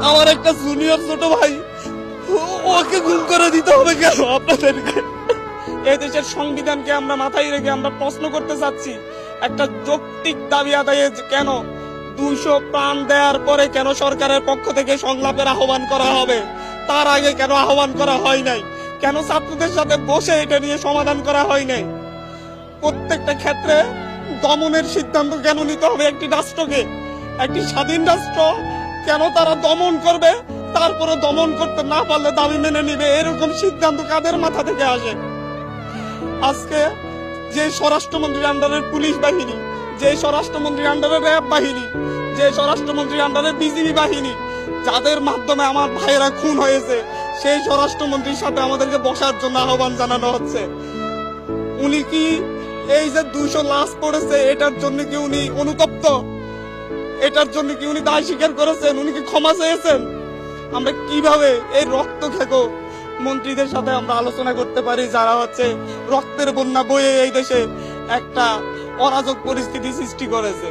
আমার একটা জুনিয়র ছোট ভাই, ওকে গুম করে দিতে হবে কেন আপনাদেরকে? এই দেশের সংবিধানকে আমরা মাথায় রেখে আমরা প্রশ্ন করতে চাচ্ছি, একটা যৌক্তিক দাবি আদায়ে কেন 200 প্রাণ দেওয়ার পরে কেন সরকারের পক্ষ থেকে সংলাপের আহ্বান করা হবে? তার আগে কেন আহ্বান করা হয় নাই? কেন ছাত্রদের সাথে বসে এটা নিয়ে সমাধান করা হয় নাই? প্রত্যেকটা ক্ষেত্রে দমনের সিদ্ধান্ত কেন নিতে হবে একটি রাষ্ট্রকে? একটি স্বাধীন রাষ্ট্র কেন তারা দমন করবে, তারপরে দমন করতে না পারলে দাবি মেনে নিবে? এরকম সিদ্ধান্ত কাদের মাথা থেকে আসে? আজকে যে স্বরাষ্ট্রমন্ত্রীর আন্ডারের পুলিশ বাহিনী, যে স্বরাষ্ট্রমন্ত্রীর আন্ডারে র্যাব বাহিনী, যে স্বরাষ্ট্রমন্ত্রীর আন্ডারে বিজিবি বাহিনী, যাদের মাধ্যমে আমার ভাইয়েরা খুন হয়েছে, সেই স্বরাষ্ট্রমন্ত্রীর সাথে আমাদেরকে বসার জন্য আহ্বান জানানো হচ্ছে। উনি কি এই যে 200 লাশ পড়েছে এটার জন্য কি উনি অনুতপ্ত? এটার জন্য কি উনি দায় স্বীকার করেছেন? উনি কি ক্ষমা চেয়েছেন? আমরা কিভাবে এই রক্ত খেকো মন্ত্রীদের সাথে আমরা আলোচনা করতে পারি, যারা হচ্ছে রক্তের বন্যা বয়ে এই দেশে একটা অরাজক পরিস্থিতি সৃষ্টি করেছে?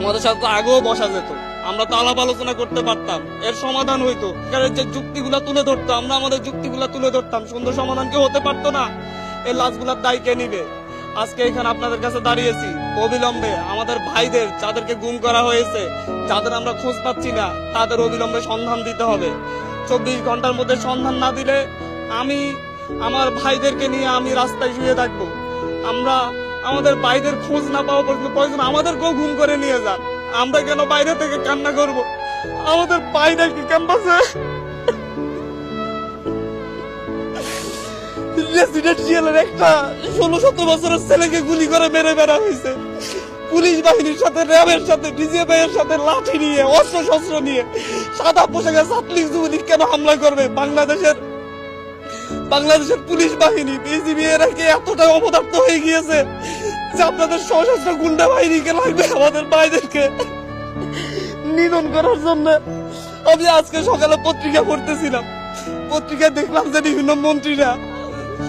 আমাদের সাথে তো আগেও বসা যেত, আমরা তো আলাপ আলোচনা করতে পারতাম, এর সমাধান হইতো। যে যুক্তিগুলা তুলে ধরতো, আমরা আমাদের যুক্তিগুলা তুলে ধরতাম, সুন্দর সমাধান কি হতে পারতো না? এই লাশগুলার দায় কে নিবে? আজকে এখানে আপনাদের কাছে দাঁড়িয়েছি অবিলম্বে আমাদের ভাইদের যাদেরকে গুম করা হয়েছে, যাদের আমরা খোঁজ পাচ্ছি না, তাদের অবিলম্বে সন্ধান দিতে হবে। 24 ঘন্টার মধ্যে সন্ধান না দিলে আমি আমার ভাইদেরকে নিয়ে আমি রাস্তায় শুয়ে থাকবো। আমরা আমাদের ভাইদের খোঁজ না পাওয়া পর্যন্ত প্রয়োজন আমাদেরকেও গুম করে নিয়ে যান। আমরা কেন বাইরে থেকে কান্না করব? আমাদের ভাইদেরকে ক্যাম্পাসে রেসিডেন্সিয়ালের একটা 16-17 বছরের ছেলেকে গুলি করে মেরে বেড়া হয়েছে। পুলিশ বাহিনীর সাথে, র্যাবের সাথে, ডিজিএফআই এর সাথে লাঠি নিয়ে, অস্ত্র শস্ত্র নিয়ে সাদা পোশাকে ছাত্রলীগ যুবলীগ কেন হামলা করবে? বাংলাদেশের পুলিশ বাহিনী, বিজিবি এরা কি এতটা অপদার্থ হয়ে গিয়েছে যে আপনাদের সশস্ত্র গুন্ডা বাহিনীকে লাগবে আমাদের ভাইদেরকে নিধন করার জন্য? আমি আজকে সকালে পত্রিকা পড়তেছিলাম, পত্রিকায় দেখলাম যে বিভিন্ন মন্ত্রীরা,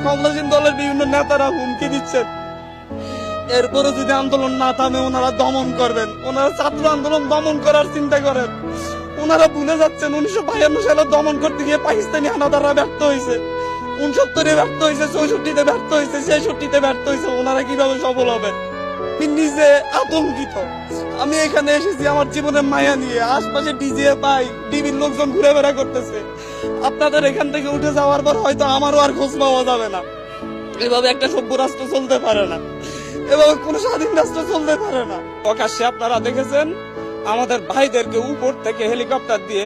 ক্ষমতাসীন দলের বিভিন্ন নেতারা হুমকি দিচ্ছেন এরপরে যদি আন্দোলন না থামে ওনারা দমন করবেন। ওনারা ছাত্র আন্দোলন দমন করার চিন্তা করেন। ওনারা ভুলে যাচ্ছেন 1952 সালে দমন করতে গিয়ে পাকিস্তানি হানাদাররা ব্যর্থ হয়েছে, 69-এ ব্যর্থ হয়েছে, 64-তে ব্যর্থ হয়েছে, 66-তে ব্যর্থ হয়েছে। ওনারা কিভাবে সফল হবেন? আমি নিজে আতঙ্কিত। আমি এখানে এসেছি আমার জীবনের মায়া নিয়ে, আশপাশে ডিজিএফআই ডিবির লোকজন ঘুরে বেড়া করতেছে। আপনাদের এখান থেকে উঠে যাওয়ার পর হয়তো আমারও আর খোঁজ পাওয়া যাবে না। এভাবে একটা সভ্য রাষ্ট্র চলতে পারে না, এভাবে কোন স্বাধীন রাষ্ট্র চলতে পারে না। প্রকাশ্যে আপনারা দেখেছেন আমাদের ভাইদেরকে উপর থেকে হেলিকপ্টার দিয়ে